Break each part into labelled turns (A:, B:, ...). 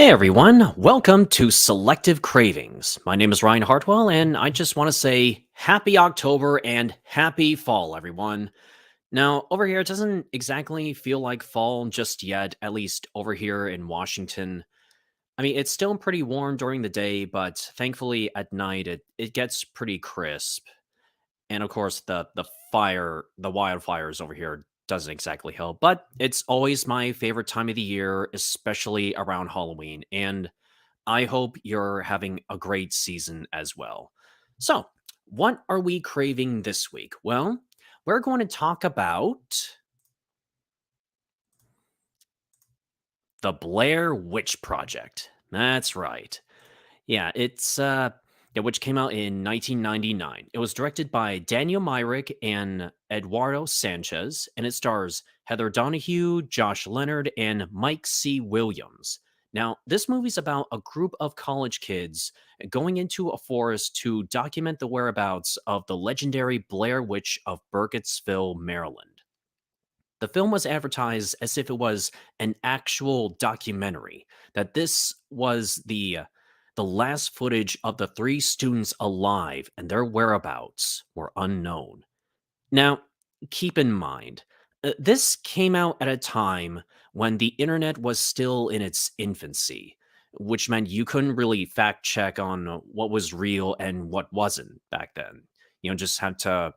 A: Hey everyone, welcome to Selective Cravings. My name is Ryan Hartwell, and I just want to say happy October and happy fall, everyone. Now, over here, it doesn't exactly feel like fall just yet, at least over here in Washington. I mean, it's still pretty warm during the day, but thankfully at night it gets pretty crisp. And of course, the wildfires over here doesn't exactly help, but it's always my favorite time of the year, especially around Halloween. And I hope you're having a great season as well. So, what are we craving this week? Well, we're going to talk about the Blair Witch Project. That's right. Yeah, which came out in 1999. It was directed by Daniel Myrick and Eduardo Sanchez, and it stars Heather Donahue, Josh Leonard, and Mike C. Williams. Now, this movie's about a group of college kids going into a forest to document the whereabouts of the legendary Blair Witch of Burkittsville, Maryland. The film was advertised as if it was an actual documentary, that this was the last footage of the three students alive and their whereabouts were unknown. Now, keep in mind, this came out at a time when the internet was still in its infancy, which meant you couldn't really fact check on what was real and what wasn't back then. Just had to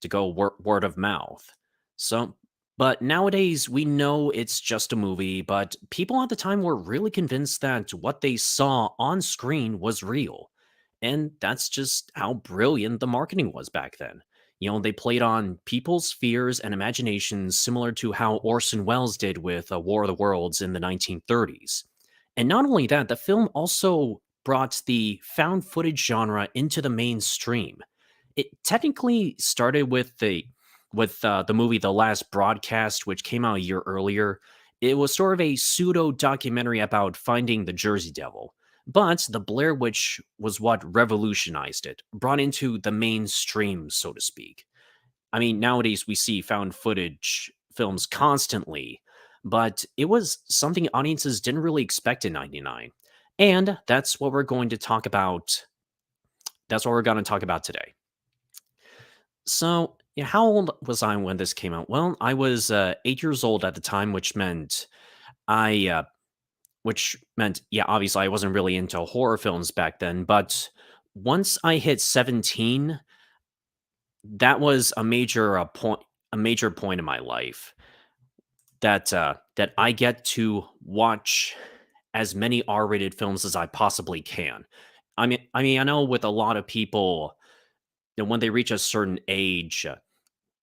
A: go word of mouth. So, but nowadays we know it's just a movie, but people at the time were really convinced that what they saw on screen was real. And that's just how brilliant the marketing was back then. They played on people's fears and imaginations similar to how Orson Welles did with War of the Worlds in the 1930s. And not only that, the film also brought the found footage genre into the mainstream. It technically started with the movie The Last Broadcast, which came out a year earlier. It was sort of a pseudo documentary about finding the Jersey Devil. But the Blair Witch was what revolutionized it, brought into the mainstream, so to speak. I mean, nowadays we see found footage films constantly, but it was something audiences didn't really expect in 99. And that's what we're going to talk about. That's what we're going to talk about today. So, yeah, how old was I when this came out? Well, I was 8 years old at the time, I, uh, which meant, yeah, obviously I wasn't really into horror films back then. But once I hit 17, that was a major point in my life that I get to watch as many R-rated films as I possibly can. I mean, I know with a lot of people, when they reach a certain age,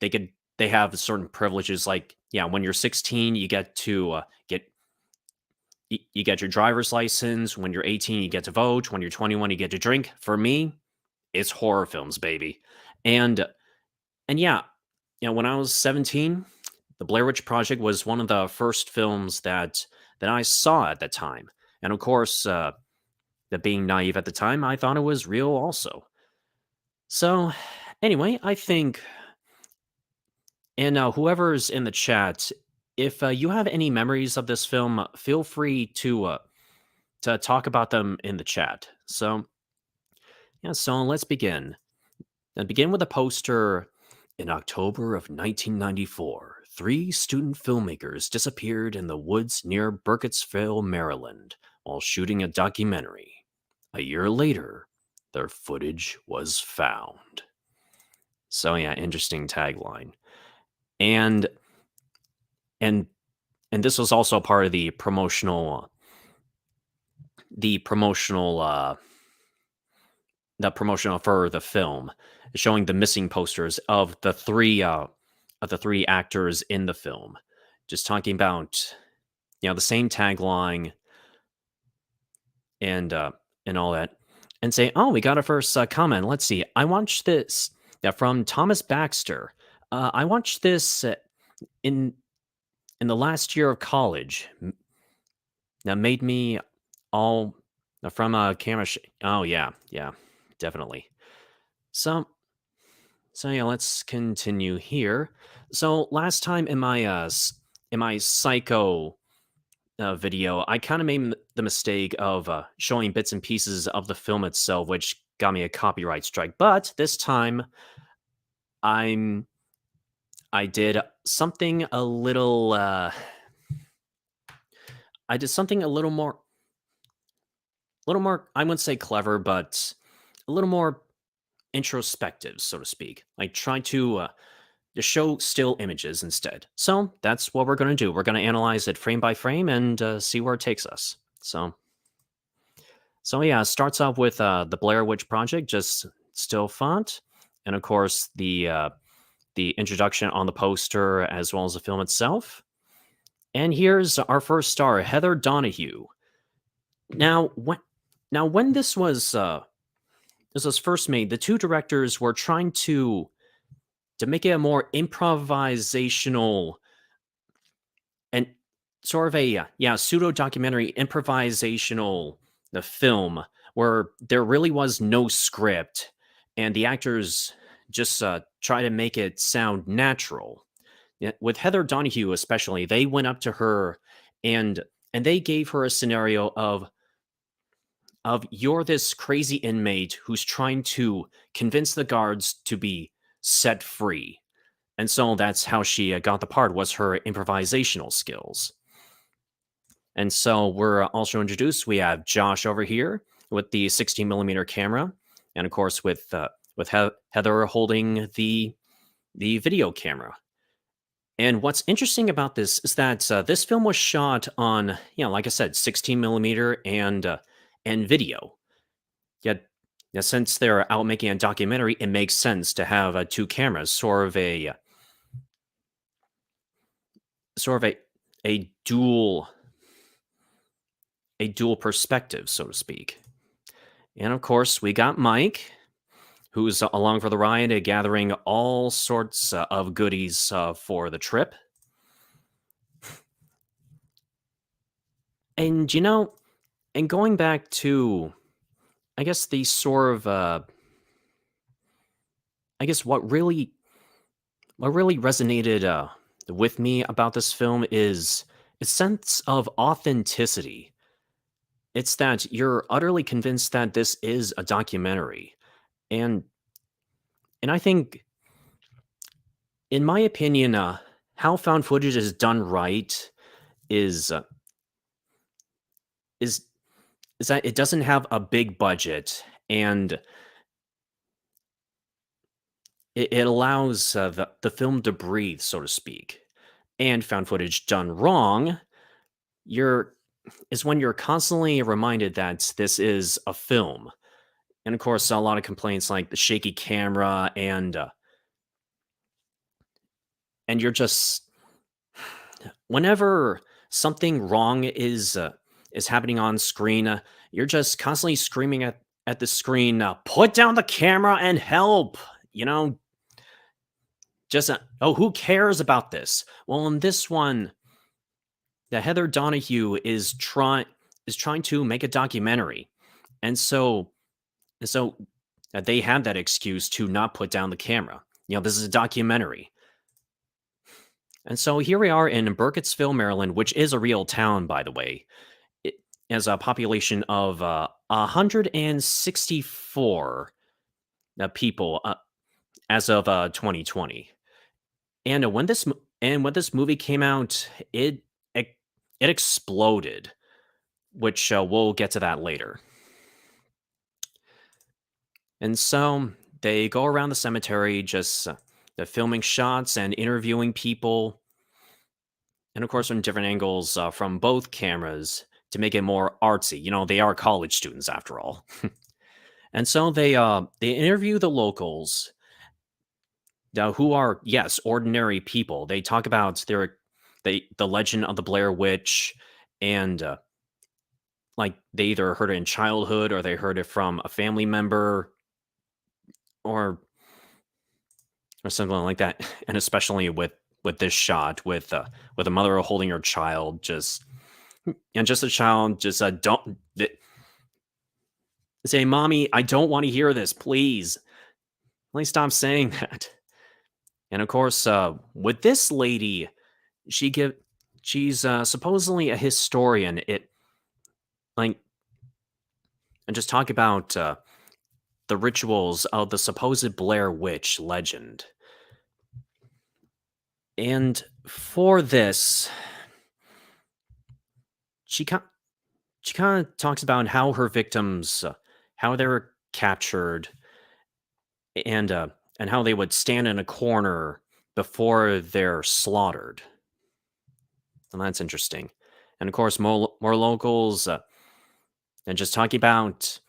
A: they could they have certain privileges. Like, yeah, when you're 16 you get to you get your driver's license. When you're 18 you get to vote. When you're 21 you get to drink. For me, it's horror films, baby. And and yeah, when I was 17, the Blair Witch Project was one of the first films that I saw at that time. And of course, that being naive at the time, I thought it was real also. So anyway, I think, and whoever's in the chat, if you have any memories of this film, feel free to talk about them in the chat. So yeah, so let's begin. And begin with a poster. In October of 1994, three student filmmakers disappeared in the woods near Burkittsville, Maryland, while shooting a documentary. A year later, their footage was found. So yeah, interesting tagline. And and and this was also part of the promotional promotional for the film, showing the missing posters of the three actors in the film, just talking about the same tagline and all that, and say, oh, we got a first comment. Let's see. I watched this, yeah, from Thomas Baxter. I watched this in in the last year of college. That made me all from a camera. Oh yeah, yeah, definitely. So So yeah, let's continue here. So last time in my in my video, I kind of made the mistake of showing bits and pieces of the film itself, which got me a copyright strike. But this time, I'm I did something a little. I did something a little more. I wouldn't say clever, but a little more introspective, so to speak. I tried to show still images instead. So that's what we're going to do. We're going to analyze it frame by frame and see where it takes us. So yeah, it starts off with the Blair Witch Project, just still font, and of course the introduction on the poster as well as the film itself. And here's our first star, Heather Donahue. Now when this was first made, the two directors were trying to make it a more improvisational and sort of a pseudo documentary improvisational the film where there really was no script and the actors just try to make it sound natural. Yeah, with Heather Donahue especially, they went up to her and they gave her a scenario of you're this crazy inmate who's trying to convince the guards to be set free. And so that's how she got the part, was her improvisational skills. And so we're also introduced. We have Josh over here with the 16 millimeter camera, and of course with Heather holding the video camera. And what's interesting about this is that this film was shot on, like I said, 16 millimeter and video. Yet, since they're out making a documentary, it makes sense to have two cameras, sort of a dual perspective, so to speak. And of course, we got Mike, who's along for the ride, gathering all sorts of goodies for the trip. And and going back to, I guess the sort of, I guess what really resonated with me about this film is a sense of authenticity. It's that you're utterly convinced that this is a documentary, and I think, in my opinion, how found footage is done right is uh, is is that it doesn't have a big budget and it allows the film to breathe, so to speak. And found footage done wrong, you're is when you're constantly reminded that this is a film. And of course, a lot of complaints like the shaky camera and you're just whenever something wrong is happening on screen, you're just constantly screaming at the screen, "Put down the camera and help!" You know, just oh, who cares about this? Well, in this one, the Heather Donahue is trying to make a documentary, and so they have that excuse to not put down the camera. This is a documentary. And so here we are in Burkittsville, Maryland, which is a real town, by the way. It has a population of 164 people as of 2020. And when this movie came out, it exploded, which we'll get to that later. And so they go around the cemetery, just they're filming shots and interviewing people, and of course from different angles from both cameras to make it more artsy. They are college students after all. And so they interview the locals, who are, yes, ordinary people. They talk about the legend of the Blair Witch, and like they either heard it in childhood or they heard it from a family member or something like that. And especially with this shot with a mother holding her child, just a child, just don't say, "Mommy, I don't want to hear this, please. Please stop saying that." And of course, with this lady, she give She's supposedly a historian. It like and just talk about the rituals of the supposed Blair Witch legend. And for this, she kind she kind of talks about how her victims, how they were captured, and uh, and how they would stand in a corner before they're slaughtered. And that's interesting. And of course, more locals, and just talking about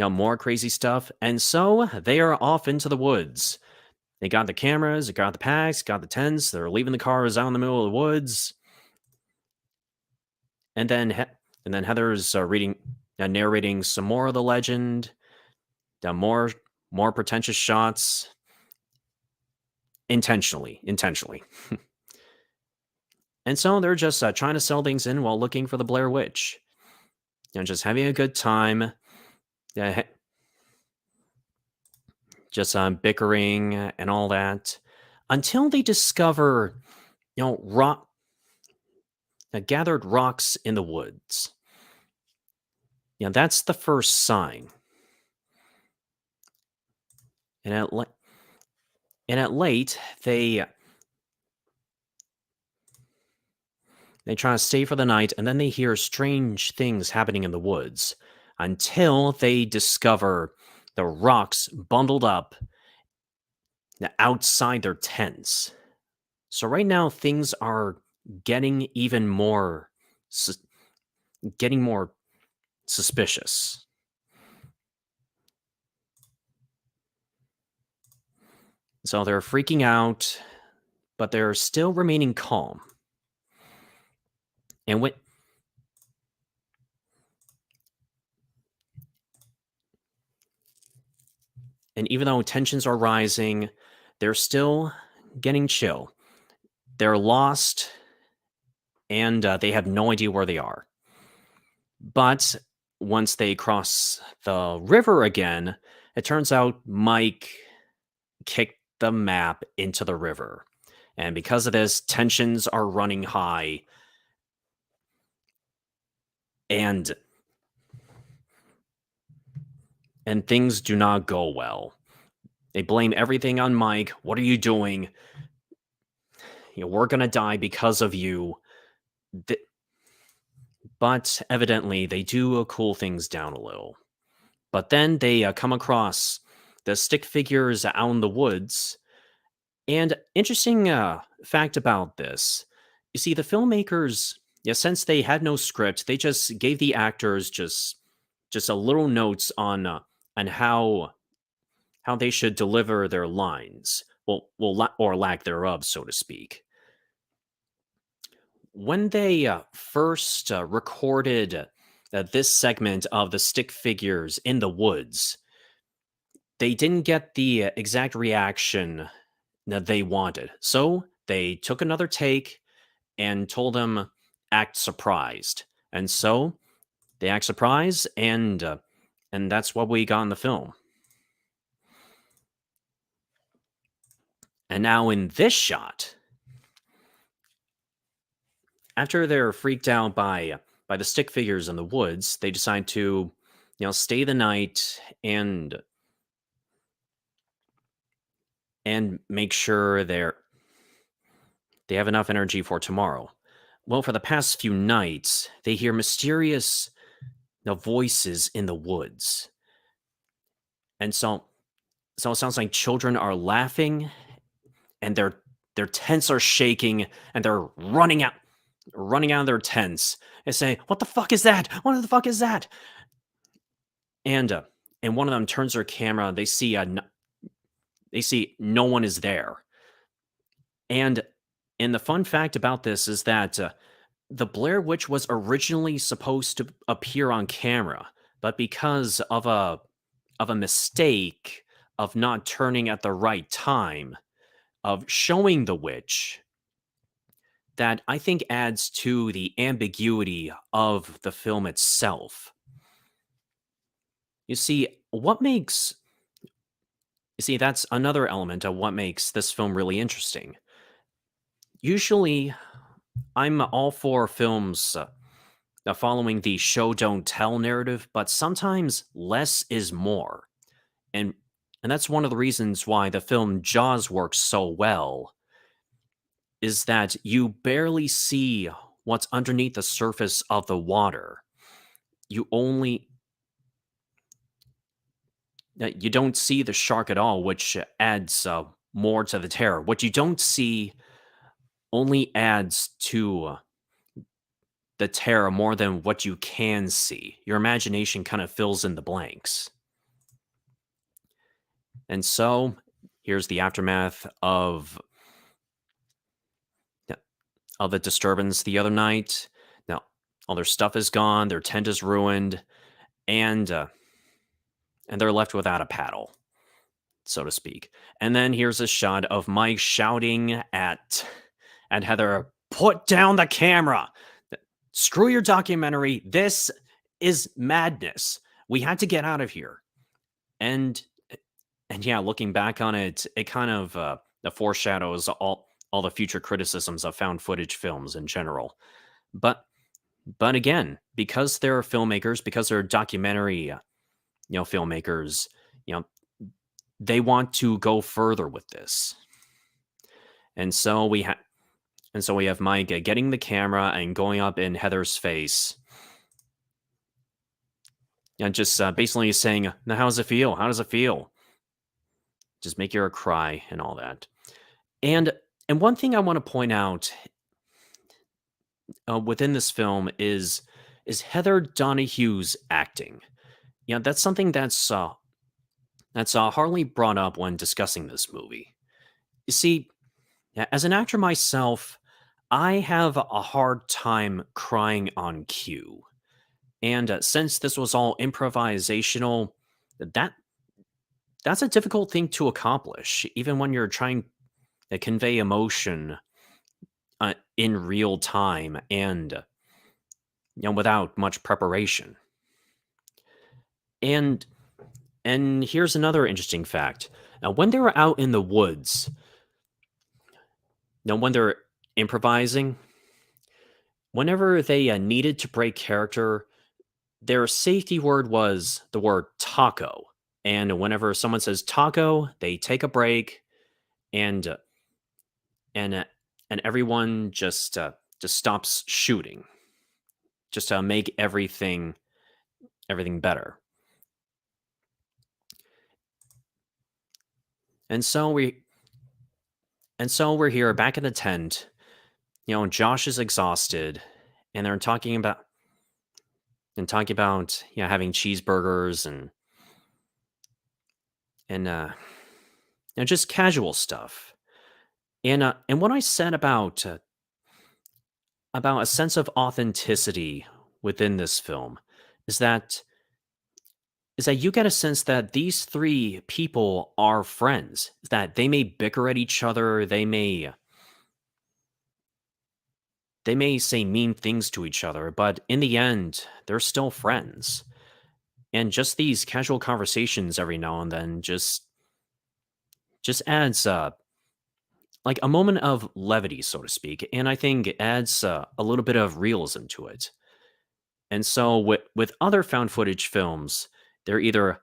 A: more crazy stuff. And so they are off into the woods. They got the cameras, they got the packs, got the tents. They're leaving the cars out in the middle of the woods, and then Heather's narrating some more of the legend. More pretentious shots, intentionally. And so they're just trying to sell things in while looking for the Blair Witch. Just having a good time. Yeah, just bickering and all that until they discover, rock gathered rocks in the woods. That's the first sign. And at late, they try to stay for the night, and then they hear strange things happening in the woods until they discover the rocks bundled up outside their tents. So right now, things are getting even more, getting more suspicious. So they're freaking out, but they're still remaining calm. And when and even though tensions are rising, they're still getting chill. They're lost, and they have no idea where they are. But once they cross the river again, it turns out Mike kicked the map into the river. And because of this, tensions are running high. And things do not go well. They blame everything on Mike. What are you doing? We're going to die because of you. But evidently, they do cool things down a little. But then they come across the stick figures out in the woods. And interesting fact about this, you see, the filmmakers, since they had no script, they just gave the actors just a little notes on how they should deliver their lines, or lack thereof, so to speak. When they first recorded this segment of the stick figures in the woods, they didn't get the exact reaction that they wanted. So they took another take and told them act surprised. And so they act surprised, and that's what we got in the film. And now in this shot, after they're freaked out by the stick figures in the woods, they decide to, stay the night and make sure they have enough energy for tomorrow. Well, for the past few nights, they hear mysterious voices in the woods. And so it sounds like children are laughing, and their tents are shaking, and they're running out of their tents and saying, "What the fuck is that? What the fuck is that?" And one of them turns their camera. They see no one is there. And the fun fact about this is that the Blair Witch was originally supposed to appear on camera, but because of a mistake of not turning at the right time of showing the witch, that I think adds to the ambiguity of the film itself. You see, that's another element of what makes this film really interesting. Usually, I'm all for films following the show don't tell narrative, but sometimes less is more. And and that's one of the reasons why the film Jaws works so well is that you barely see what's underneath the surface of the water. You only you don't see the shark at all, which adds more to the terror. What you don't see only adds to the terror more than what you can see. Your imagination kind of fills in the blanks. And so, here's the aftermath of the disturbance the other night. Now, all their stuff is gone, their tent is ruined, and and they're left without a paddle, so to speak. And then here's a shot of Mike shouting at Heather, "Put down the camera! Screw your documentary. This is madness. We had to get out of here." And and yeah, looking back on it, it kind of foreshadows all the future criticisms of found footage films in general. But but again, because they're filmmakers, because they're documentary, filmmakers, you know, they want to go further with this. And so we have Mike getting the camera and going up in Heather's face and just basically saying, "Now, how does it feel? How does it feel?" Just make her cry and all that. And and one thing I want to point out within this film is Heather Donahue's acting. Yeah, that's something that's hardly brought up when discussing this movie. You see, yeah, as an actor myself, I have a hard time crying on cue. And since this was all improvisational, that that's a difficult thing to accomplish, even when you're trying to convey emotion in real time and without much preparation. And and here's another interesting fact: when they were out in the woods, when they're improvising, whenever they needed to break character, their safety word was the word taco. And whenever someone says taco, they take a break and and uh, and everyone just stops shooting just to make everything better. And so we're here back in the tent. Josh is exhausted, and they're talking about having cheeseburgers and just casual stuff. And what I said about a sense of authenticity within this film is that you get a sense that these three people are friends, that they may bicker at each other, they may say mean things to each other, but in the end, they're still friends. And just these casual conversations every now and then just adds like a moment of levity, so to speak, and I think it adds a little bit of realism to it. And so with other found footage films, they're either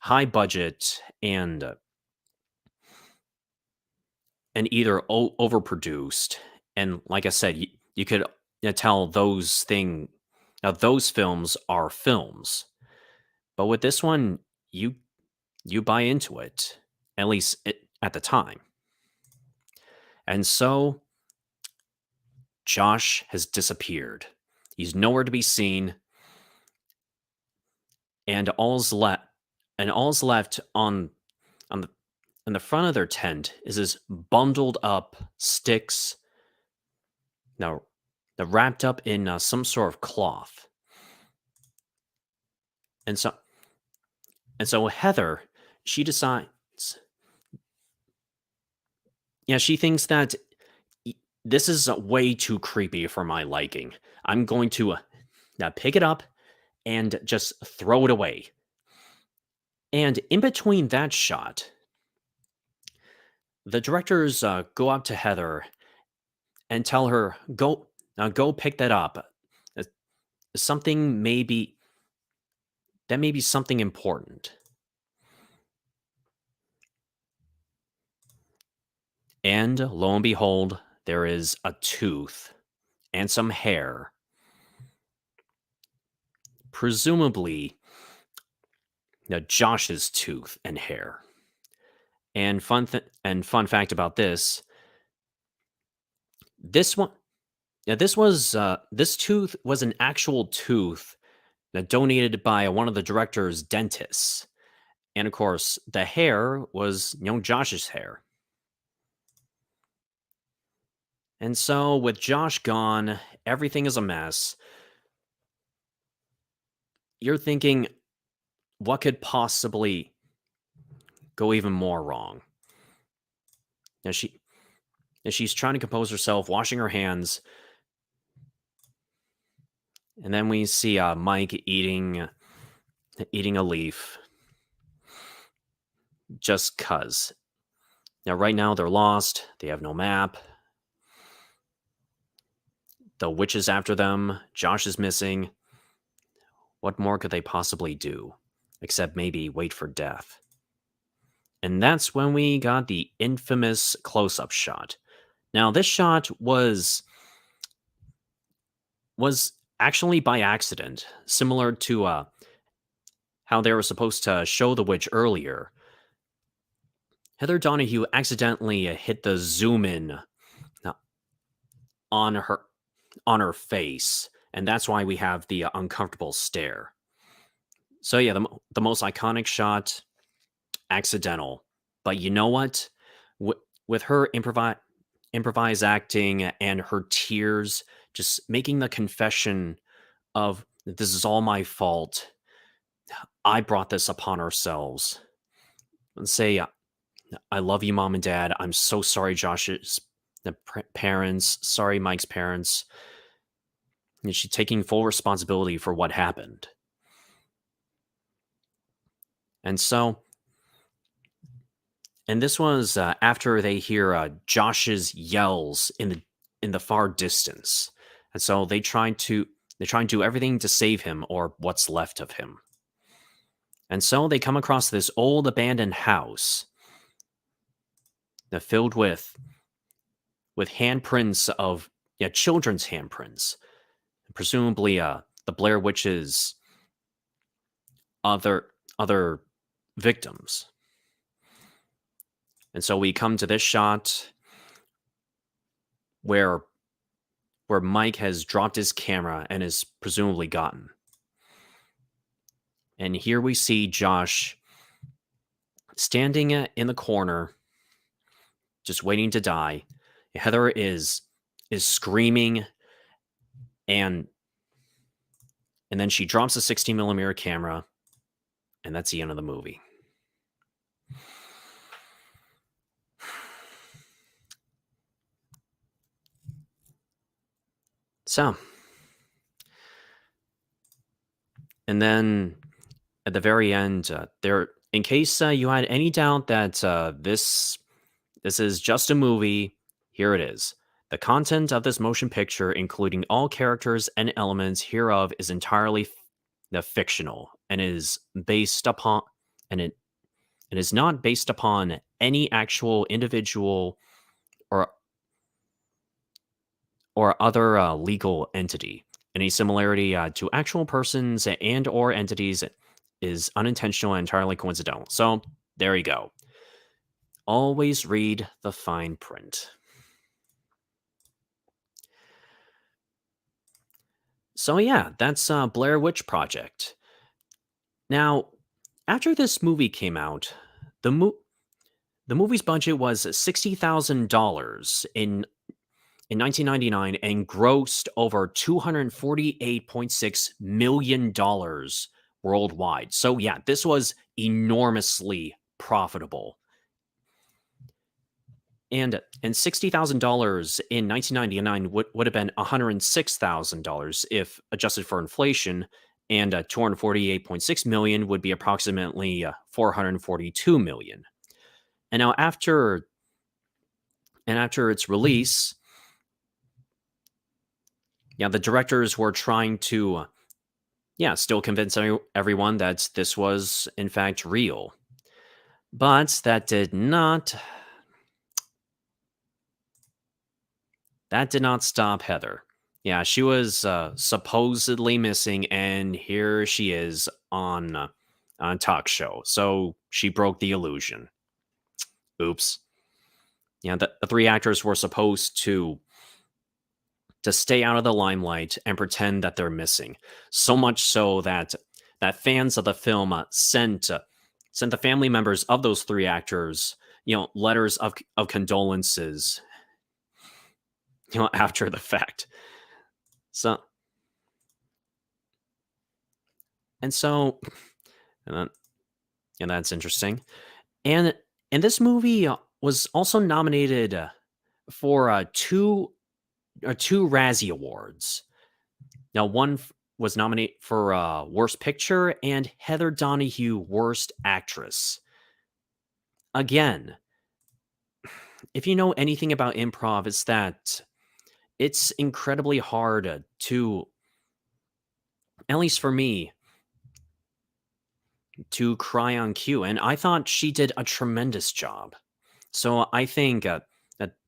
A: high budget and either overproduced, and like I said, you could tell those films are films. But with this one, you buy into it, at least at the time. And so Josh has disappeared. He's nowhere to be seen, and all's left on the in the front of their tent is this bundled up sticks, now they're wrapped up in some sort of cloth. And so Heather, she decides, she thinks that this is way too creepy for my liking. I'm going to pick it up and just throw it away. And in between that shot, the directors go up to Heather and tell her, Now go pick that up. Uh, Something maybe that may be something important. And lo and behold, there is a tooth and some hair, presumably Josh's tooth and hair. And fun fact about this one, yeah, this tooth was an actual tooth donated by one of the director's dentists. And of course, the hair was Josh's hair. And so with Josh gone, everything is a mess. You're thinking, what could possibly go even more wrong? Now she's trying to compose herself, washing her hands, and then we see Mike eating a leaf, just cuz. Now right now they're lost. They have no map. The witch is after them. Josh is missing. What more could they possibly do? Except maybe wait for death. And that's when we got the infamous close-up shot. Now, this shot was actually by accident, similar to how they were supposed to show the witch earlier. Heather Donahue accidentally hit the zoom in uh, on her face, and that's why we have the uncomfortable stare. So yeah, the most iconic shot, accidental. But you know what? With her improvise acting and her tears, just making the confession of this is all my fault. I brought this upon ourselves. And say, I love you, mom and dad. I'm so sorry, Josh's parents. Sorry, Mike's parents. And she's taking full responsibility for what happened. And so, and this was after they hear Josh's yells in the far distance, and so they try and do everything to save him or what's left of him. And so they come across this old abandoned house that filled with handprints of children's handprints, presumably the Blair Witch's other victims. And so we come to this shot where Mike has dropped his camera and is presumably gotten. And here we see Josh standing in the corner, just waiting to die. Heather is screaming, and then she drops a 16 millimeter camera, and that's the end of the movie. So, and then at the very end, in case you had any doubt that this is just a movie, here it is. The content of this motion picture, including all characters and elements hereof, is entirely fictional and is based upon and it is not based upon any actual individual or other legal entity. Any similarity to actual persons and or entities is unintentional and entirely coincidental. So there you go. Always read the fine print. So yeah, that's Blair Witch Project. Now, after this movie came out, the movie's budget was $60,000 in 1999 and grossed over $248.6 million worldwide. So yeah, this was enormously profitable. And $60,000 in 1999 would have been $106,000 if adjusted for inflation, and 248.6 million would be approximately 442 million. And now after its release, Yeah, the directors were trying to, yeah, still convince everyone that this was in fact real. But that did not stop Heather. Yeah, she was supposedly missing, and here she is on a talk show. So she broke the illusion. Oops. Yeah, the three actors were supposed to stay out of the limelight and pretend that they're missing. So much so that fans of the film sent the family members of those three actors, letters of condolences, after the fact. So and so, and, that, and that's interesting. And this movie was also nominated for two Razzie Awards. Now, was nominated for Worst Picture and Heather Donahue Worst Actress. Again, if you know anything about improv, it's that it's incredibly hard to, at least for me, to cry on cue. And I thought she did a tremendous job. So I think that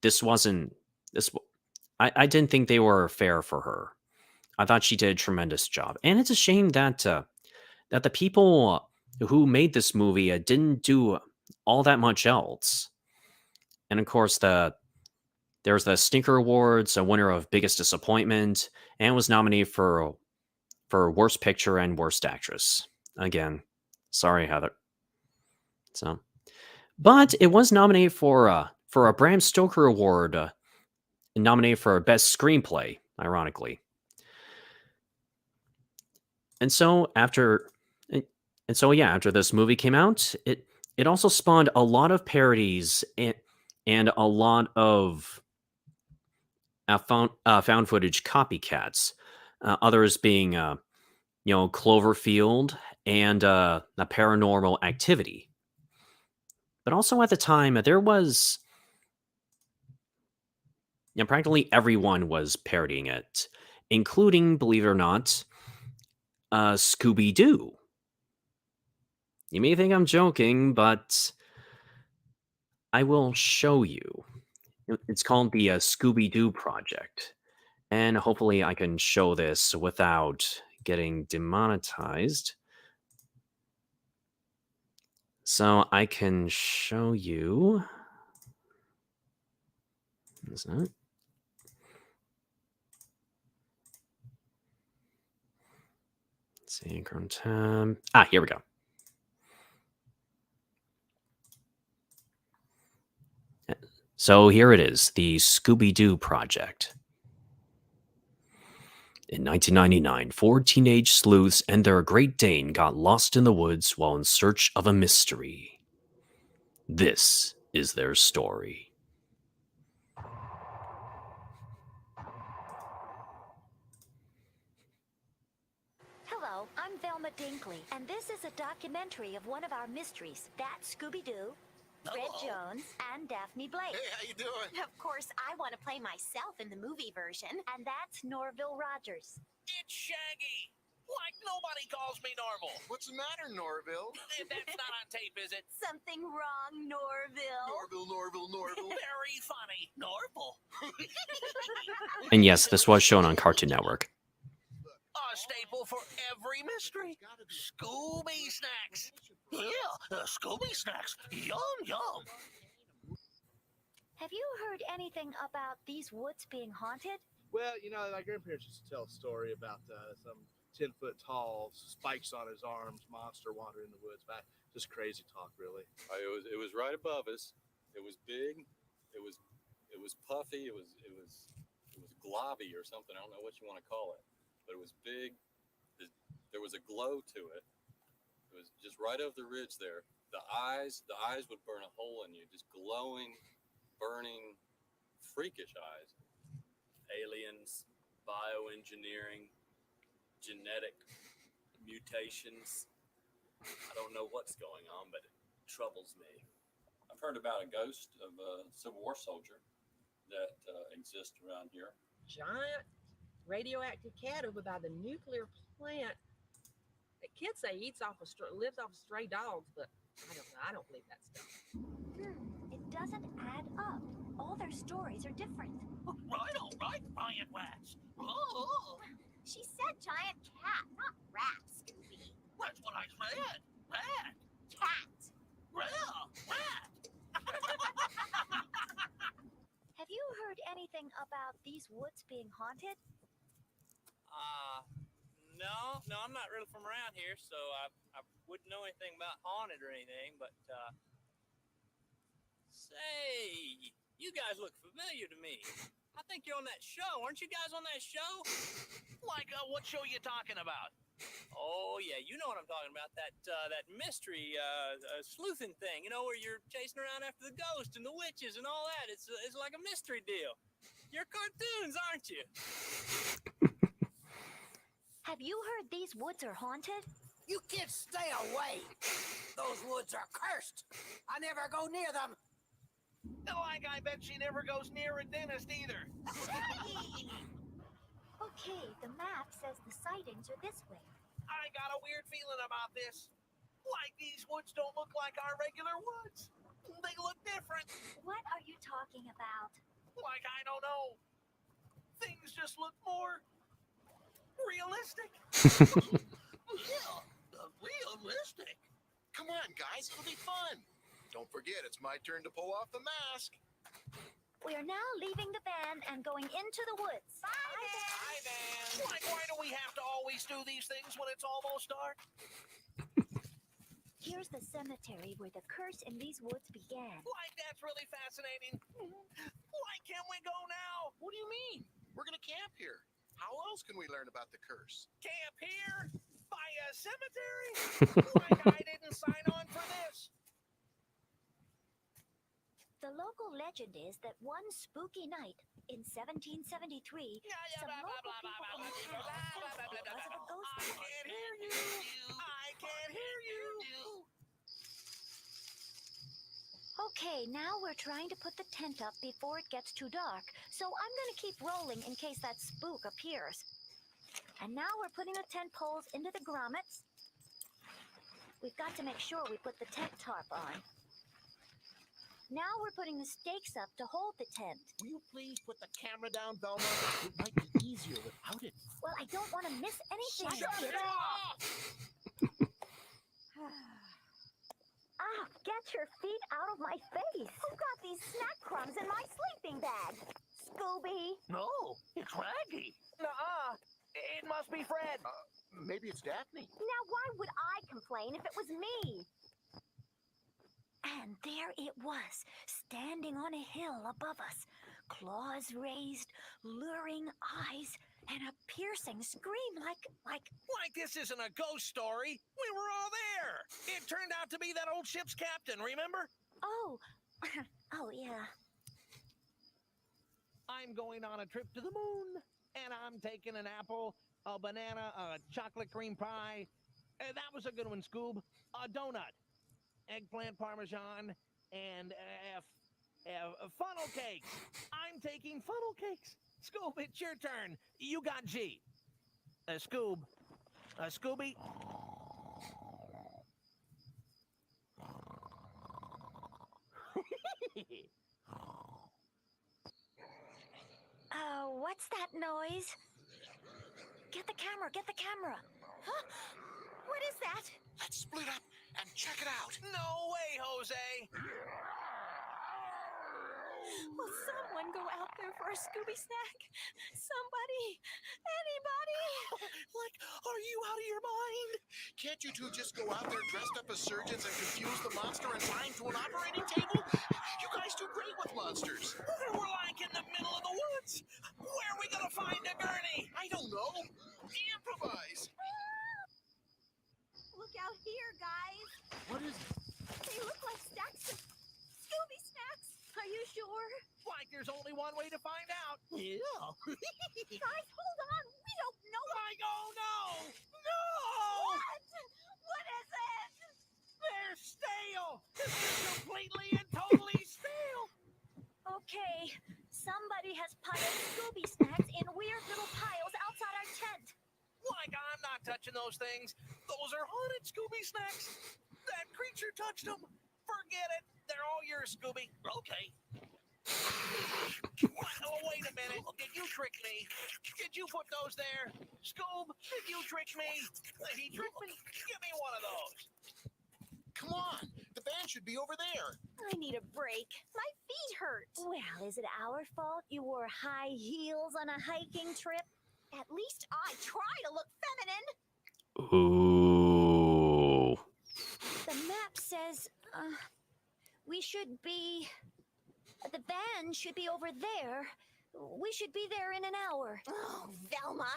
A: this wasn't this. I didn't think they were fair for her. I thought she did a tremendous job, and it's a shame that the people who made this movie didn't do all that much else. And of course, there's the Stinker Awards, a winner of Biggest Disappointment, and was nominated for Worst Picture and Worst Actress. Again, sorry, Heather. So, but it was nominated for a Bram Stoker Award, nominated for Best Screenplay, ironically. And so after this movie came out, it also spawned a lot of parodies and a lot of found footage copycats. Others being Cloverfield and a Paranormal Activity. But also at the time, there was practically everyone was parodying it, including, believe it or not, Scooby-Doo. You may think I'm joking, but I will show you. It's called the Scooby-Doo Project. And hopefully I can show this without getting demonetized. So I can show you. Is that? Let's see, Chrome tab. Here we go. So here it is, the Scooby-Doo Project. In 1999, four teenage sleuths and their Great Dane got lost in the woods while in search of a mystery. This is their story.
B: Hello, I'm Velma Dinkley, and this is a documentary of one of our mysteries. That's Scooby-Doo, Fred Jones, and Daphne Blake.
C: Hey, how you doing?
B: Of course, I want to play myself in the movie version, and that's Norville Rogers.
C: It's Shaggy! Like nobody calls me Norval.
D: What's the matter, Norville?
C: That's not on tape, is it?
B: Something wrong, Norville.
D: Norville.
C: Very funny. Norval.
A: And yes, this was shown on Cartoon Network.
C: A staple for every mystery. Scooby Snacks. Yeah, Scooby Snacks. Yum, yum.
B: Have you heard anything about these woods being haunted?
D: Well, my grandparents used to tell a story about some 10-foot tall, spikes on his arms, monster wandering in the woods. Just crazy talk, really.
E: It was right above us. It was big. It was puffy. It was globby or something. I don't know what you want to call it, but it was big. There was a glow to it. It was just right over the ridge there. The eyes would burn a hole in you, just glowing, burning, freakish eyes.
F: Aliens, bioengineering, genetic mutations. I don't know what's going on, but it troubles me.
E: I've heard about a ghost of a Civil War soldier that exists around here.
G: Giant radioactive cat over by the nuclear plant. The kids say lives off of stray dogs, but I don't know. I don't believe that stuff.
B: It doesn't add up. All their stories are different.
C: Right, all right, giant rats. Oh,
B: She said giant cat, not rat, Scooby.
C: that's what I said. Rat.
B: Cat.
C: Rat.
B: Have you heard anything about these woods being haunted?
F: No, I'm not really from around here, so I wouldn't know anything about haunted or anything, but, say, you guys look familiar to me. I think you're on that show. Aren't you guys on that show?
C: Like, what show you talking about?
F: Oh, yeah, you know what I'm talking about. That mystery, sleuthing thing, you know, where you're chasing around after the ghosts and the witches and all that. It's like a mystery deal. You're cartoons, aren't you?
B: Have you heard these woods are haunted?
H: You kids stay away. Those woods are cursed. I never go near them.
C: Like, I bet she never goes near a dentist either.
B: Okay, the map says the sightings are this way.
C: I got a weird feeling about this. Like, these woods don't look like our regular woods. They look different.
B: What are you talking about?
C: Like, I don't know. Things just look more realistic.
I: Realistic? Come on, guys, it'll be fun. Don't forget, it's my turn to pull off the mask.
B: We are now leaving the van and going into the woods. Bye,
C: Hi, Van. Like, why do we have to always do these things when it's almost dark?
B: Here's the cemetery where the curse in these woods began.
C: Like, that's really fascinating. Like, can we go now?
I: What do you mean? We're gonna camp here. How else can we learn about the curse?
C: Camp here? By a cemetery? Like, I didn't sign on for this.
B: The local legend is that one spooky night in 1773, some local people in the town because of a ghost
C: I
B: report.
C: can't hear you. I can't hear you.
B: Okay, now we're trying to put the tent up before it gets too dark, so I'm gonna keep rolling in case that spook appears. And now we're putting the tent poles into the grommets. We've got to make sure we put the tent tarp on. Now we're putting the stakes up to hold the tent.
I: Will you please put the camera down, Velma? It might be easier without it.
B: Well, I don't want to miss anything.
C: Shut it off!
B: Ah, get your feet out of my face. Who got these snack crumbs in my sleeping bag? Scooby.
C: No, it's Raggy. Nuh-uh. It must be Fred.
I: Maybe it's Daphne.
B: Now, why would I complain if it was me? And there it was, standing on a hill above us, claws raised, luring eyes, and a piercing scream like...
C: Like this isn't a ghost story. We were all there. It turned out to be that old ship's captain, remember?
B: Oh, oh yeah.
C: I'm going on a trip to the moon, and I'm taking an apple, a banana, a chocolate cream pie. That was a good one, Scoob. A donut, eggplant parmesan, and funnel cakes. I'm taking funnel cakes. Scoob, it's your turn. You got G. Scoob. Scooby.
B: What's that noise? Get the camera, get the camera. Huh? What is that?
I: Let's split up and check it out.
C: No way, Jose.
J: Will someone go out there for a Scooby snack? Somebody! Anybody!
C: Like, are you out of your mind?
I: Can't you two just go out there dressed up as surgeons and confuse the monster and tie him to an operating table? You guys do great with monsters.
C: We're like in the middle of the woods. Where are we gonna find a gurney?
I: I don't know. Improvise.
J: Look out here, guys!
I: What is it?
J: They look like stacks of Scooby snacks! Are you sure?
C: Like there's only one way to find out. Yeah.
J: Guys, hold on! We don't know!
C: Like, oh no! No!
J: What? What is it?
C: They're stale! This is completely and totally stale!
B: Okay, somebody has piled Scooby snacks in weird little piles
C: those things. Those are haunted Scooby snacks. That creature touched them. Forget it. They're all yours, Scooby. Okay. Oh, wait a minute. Did you trick me? Did you put those there? Scoob, did you trick me? He tricked me? Give me one of those.
I: Come on, the van should be over there.
J: I need a break. My feet hurt.
B: Well, is it our fault you wore high heels on a hiking trip?
J: At least I try to look feminine.
A: Ooh.
B: The map says we should be. The van should be over there. We should be there in an hour.
J: Oh, Velma,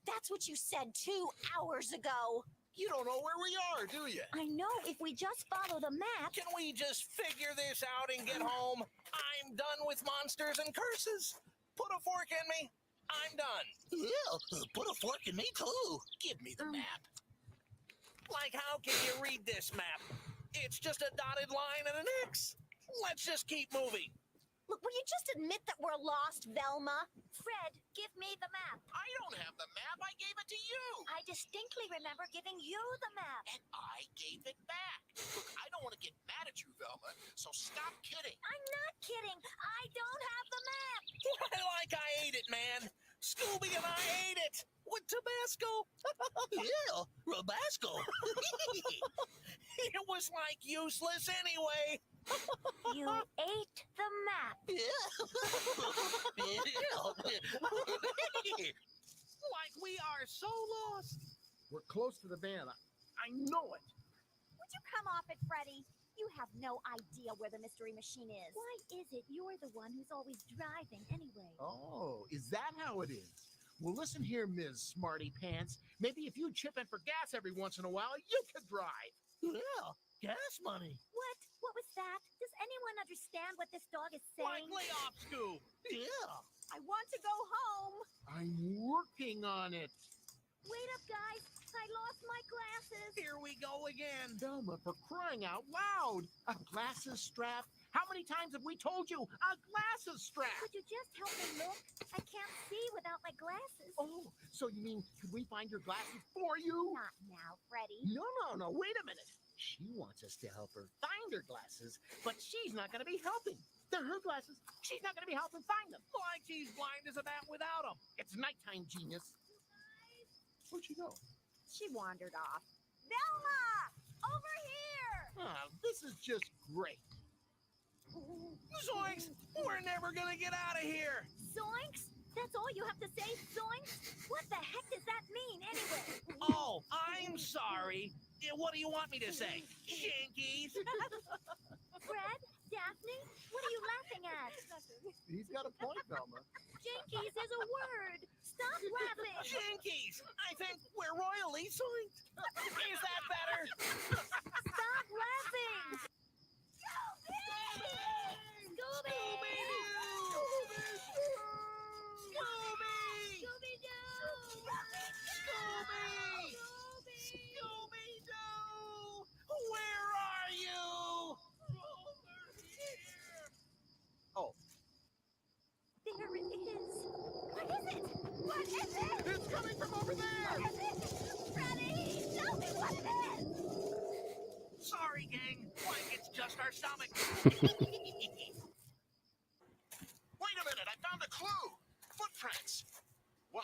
J: that's what you said 2 hours ago.
I: You don't know where we are, do you?
B: I know if we just follow the map.
C: Can we just figure this out and get home? I'm done with monsters and curses. Put a fork in me. I'm done.
H: Yeah, put a fork in me too. Give me the map.
C: Like, how can you read this map? It's just a dotted line and an X. Let's just keep moving.
J: Look, will you just admit that we're lost, Velma?
B: Fred, give me the map.
I: I don't have the map. I gave it to you.
B: I distinctly remember giving you the map.
I: And I gave it back. Look, I don't want to get mad at you, Velma, so stop kidding.
B: I'm not kidding. I don't have the map.
C: Like I ate it, man. Scooby and I ate it. With Tabasco.
H: Yeah, Rabasco.
C: It was like useless anyway.
B: You ate the map.
C: Like we are so lost.
D: We're close to the van. I know it.
J: Would you come off it, Freddy? You have no idea where the mystery machine is.
B: Why is it you're the one who's always driving anyway?
D: Oh, is that how it is? Well, listen here, Ms. Smarty Pants. Maybe if you chip in for gas every once in a while, you could drive.
H: Yeah, gas money.
B: What? What was that? Does anyone understand what this dog is
C: Like
B: saying?
C: lay off, Scoob.
H: Yeah.
J: I want to go home.
D: I'm working on it.
B: Wait up, guys. I lost my glasses.
C: Here we go again.
D: Velma, for crying out loud. A glasses strap? How many times have we told you? A glasses strap!
B: Could you just help me look? I can't see without my glasses.
D: Oh, so you mean, could we find your glasses for you?
J: Not now, Freddy.
D: No. Wait a minute. She wants us to help her find her glasses, but she's not going to be helping. They're her glasses. She's not going to be helping find them.
C: Like she's blind as a bat without them.
D: It's nighttime, genius. Where'd she go?
J: She wandered off. Velma! Over here!
D: Ah, this is just great.
C: Zoinks! We're never gonna get out of here.
B: Zoinks? That's all you have to say, zoinks? What the heck does that mean, anyway?
C: Oh, I'm sorry. What do you want me to say? Shankies?
B: Fred? Daphne? What are you laughing at?
D: He's got a point, Velma.
B: Jinkies is a word. Stop laughing.
C: Shankies! I think we're royally zoinked. Is that better?
B: Stop laughing. Scooby!
C: Scooby-Doo! Where are you? Over here.
D: Oh,
B: There it is. What is it? What is it?
D: it's coming from over there!
B: What is it? Freddy, tell me what it is.
C: Sorry, gang. Like it's just our stomach.
I: Wait a minute, I found a clue. Footprints. Wow,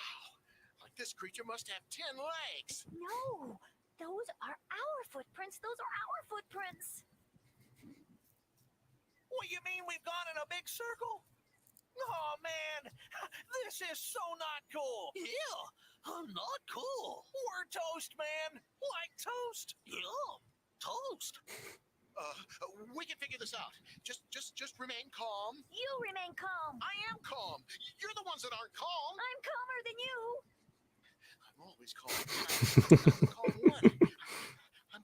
I: like this creature must have 10 legs.
B: No, those are our footprints. Those are our footprints.
C: What, you mean we've gone in a big circle? Oh, man. This is so not cool.
H: Yeah, not cool.
C: We're toast, man. Like toast.
H: Yeah, toast.
I: We can figure this out. Just remain calm.
B: You remain calm.
I: I am calm. You're the ones that aren't calm.
B: I'm calmer than you.
I: I'm always calm. I'm the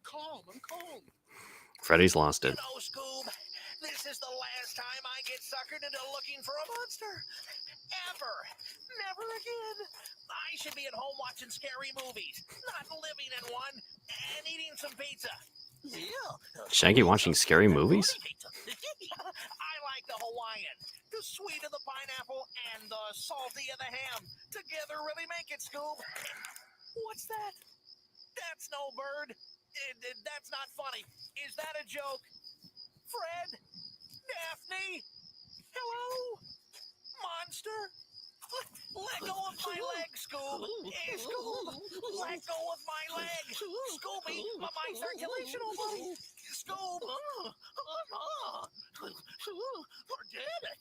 I: calm one. I'm calm.
A: Freddy's lost
C: You
A: it.
C: know, Scoob, this is the last time I get suckered into looking for a monster. Ever. Never again. I should be at home watching scary movies, not living in one, and eating some pizza.
H: Yeah.
A: Shaggy watching scary movies?
C: I like the Hawaiian, the sweet of the pineapple, and the salty of the ham. Together really make it, Scoob. What's that? That's no bird. That's not funny. Is that a joke? Fred? Daphne? Hello? Monster? Let go of my leg, Scoob! Hey, Scoob! Let go of my leg! Scooby! My circulation will buddy! Scoob! Forget it!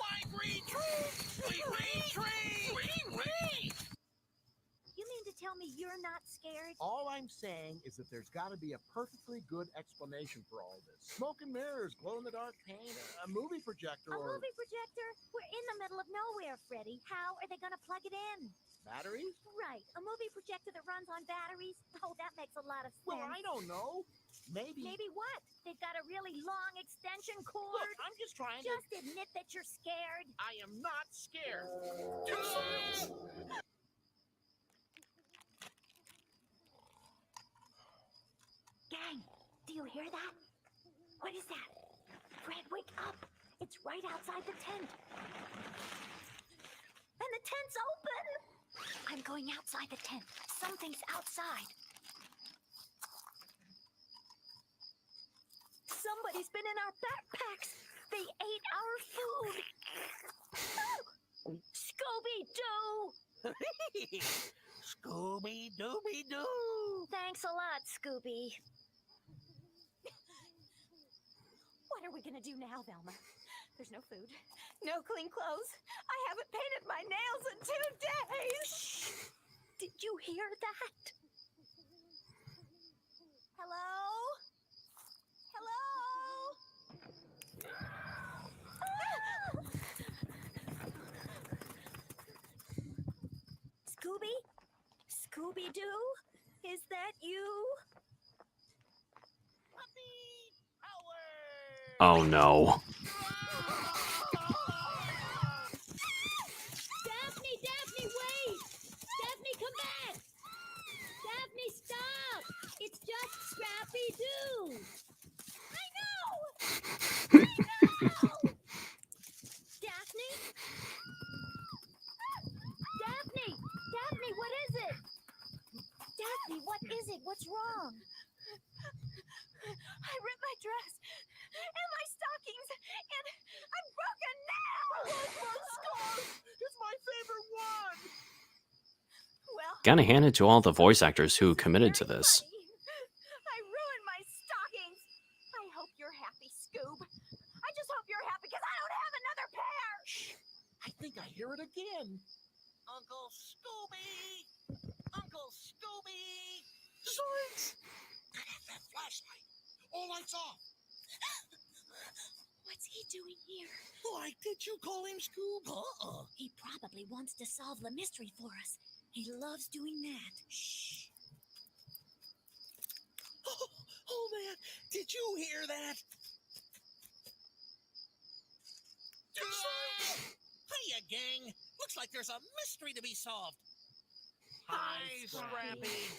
C: Like retreat! We retreat!
B: You mean to tell me you're not scared?
K: All I'm saying is that there's got to be a perfectly good explanation for all this. Smoke and mirrors, glow-in-the-dark paint, a movie projector,
B: A
K: or
B: movie projector? We're in the middle of nowhere, Freddy. How are they going to plug it in?
K: batteries.
B: Right, a movie projector that runs on batteries? Oh, that makes a lot of sense.
K: Well, I don't know. Maybe.
B: Maybe what? They've got a really long extension cord?
K: Look, I'm just trying to...
B: Just admit that you're scared.
K: I am not scared.
B: Gang, do you hear that? What is that? Fred, wake up. It's right outside the tent. And the tent's open. I'm going outside the tent. Something's outside. Somebody's been in our backpacks. They ate our food. Scooby-Doo!
C: Scooby-Dooby-Doo!
B: Thanks a lot, Scooby.
J: What are we gonna do now, Velma? There's no food, no clean clothes. I haven't painted my nails in 2 days.
B: Shh! Did you hear that?
J: Hello? Hello?
B: Scooby? Scooby-Doo? Is that you?
C: Puppy power!
A: Oh no.
B: Daphne, wait! Daphne, come back! Daphne, stop! It's just Scrappy-Doo! I know! Daphne? Daphne, what is it? Daphne, what is it? What's wrong?
J: I ripped my dress and my stockings and I broke a nail.
K: It's my favorite one.
J: Well,
A: Gotta hand it to all the voice actors who committed to this.
J: I ruined my stockings. I hope you're happy, Scoob. I just hope you're happy because I don't have another pair.
K: Shh. I think I hear it again.
C: Uncle Scooby! Uncle Scooby!
K: Zoinks! That flashlight. All lights off.
B: What's he doing here?
K: Why did you call him Scoob?
B: He probably wants to solve the mystery for us. He loves doing that.
C: Shh! Oh man, did you hear that? Hiya, gang! Looks like there's a mystery to be solved.
K: Hi, Scrappy.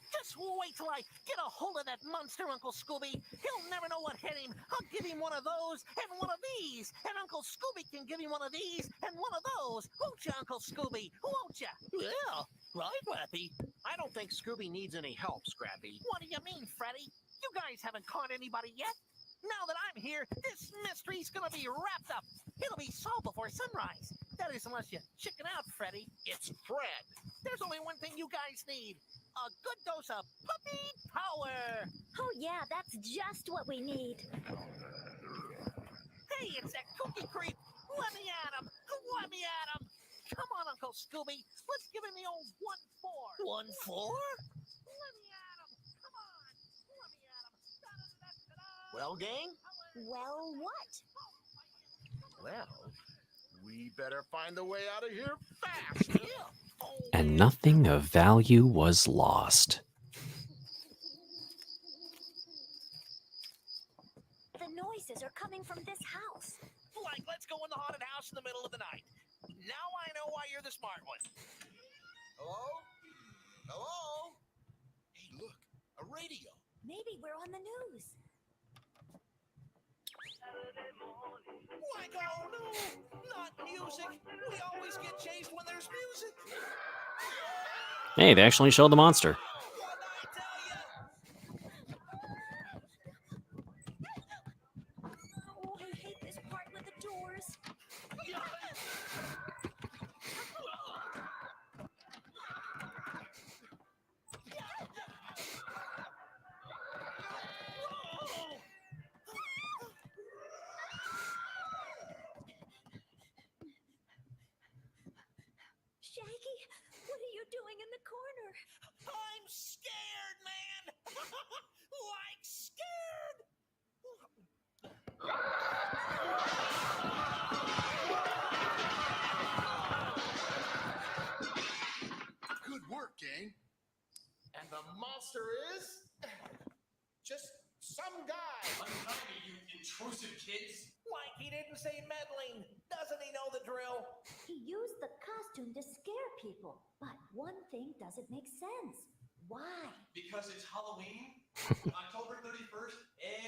C: Just wait till I get a hold of that monster, Uncle Scooby. He'll never know what hit him. I'll give him one of those and one of these. And Uncle Scooby can give him one of these and one of those. Won't you, Uncle Scooby? Won't you? Yeah, right, Scrappy.
K: I don't think Scooby needs any help, Scrappy.
C: What do you mean, Freddy? You guys haven't caught anybody yet. Now that I'm here, this mystery's gonna be wrapped up. It'll be solved before sunrise. That is, unless you chicken out, Freddy.
K: It's Fred.
C: There's only one thing you guys need. A good dose of puppy power.
B: Oh yeah, that's just what we need.
C: Hey, it's that cookie creep. Let me at him. Let me at him. Come on, Uncle Scooby. Let's give him the old 1-4. 1-4? Let me at him. Come on. Let me at him. Da-da-da-da-da.
K: Well, gang?
B: Well, what?
K: Well, we better find the way out of here fast.
C: Yeah. Oh,
A: And nothing of value was lost.
B: The noises are coming from this house.
C: Like, let's go in the haunted house in the middle of the night. Now I know why you're the smart one.
I: Hello? Hello? Hey, look, a radio.
B: Maybe we're on the news.
L: Saturday morning,
C: Like, oh no, not music. We always get chased when there's music.
A: Hey, they actually showed the monster.
C: What'd I tell ya?
B: Oh, I hate this part with the doors. Shaggy, what are you doing in the corner?
C: I'm scared, man. Like scared.
I: Good work, gang.
K: And the monster is just some guy.
L: Untie me, you intrusive kids!
C: Like he didn't say meddling. Doesn't he know the drill?
B: He used the costume to scare people, but one thing doesn't make sense. Why?
L: Because it's Halloween, October 31st,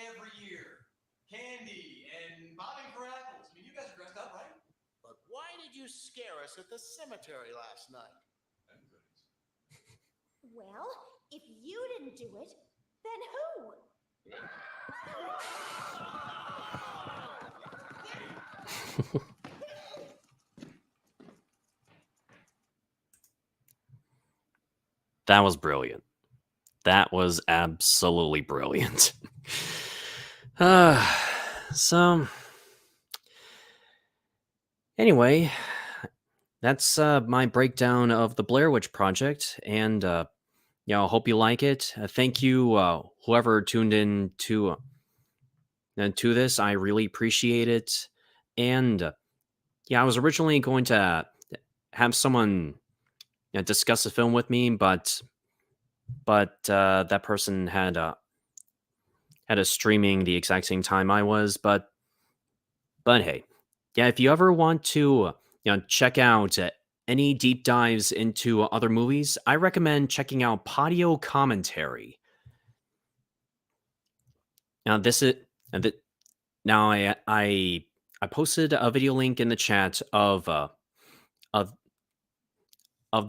L: every year. Candy and bobbing for apples. I mean, you guys are dressed up, right?
K: But why did you scare us at the cemetery last night?
B: Well, if you didn't do it, then who?
A: That was brilliant. That was absolutely brilliant. So, anyway, that's my breakdown of the Blair Witch Project, and hope you like it. Thank you, whoever tuned in to this. I really appreciate it. And I was originally going to have someone discuss the film with me, but that person had a streaming the exact same time I was. But hey, if you ever want to check out any deep dives into other movies, I recommend checking out Patio Commentary. Now this is now I posted a video link in the chat of the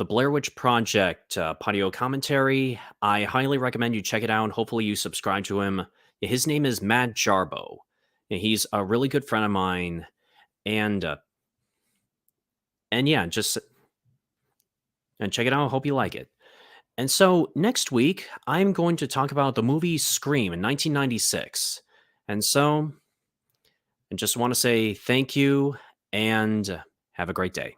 A: Blair Witch Project Patio Commentary. I highly recommend you check it out. Hopefully you subscribe to him. His name is Matt Jarbo. He's a really good friend of mine, and just check it out. I hope you like it. And so next week, I'm going to talk about the movie Scream in 1996. And so I just want to say thank you and have a great day.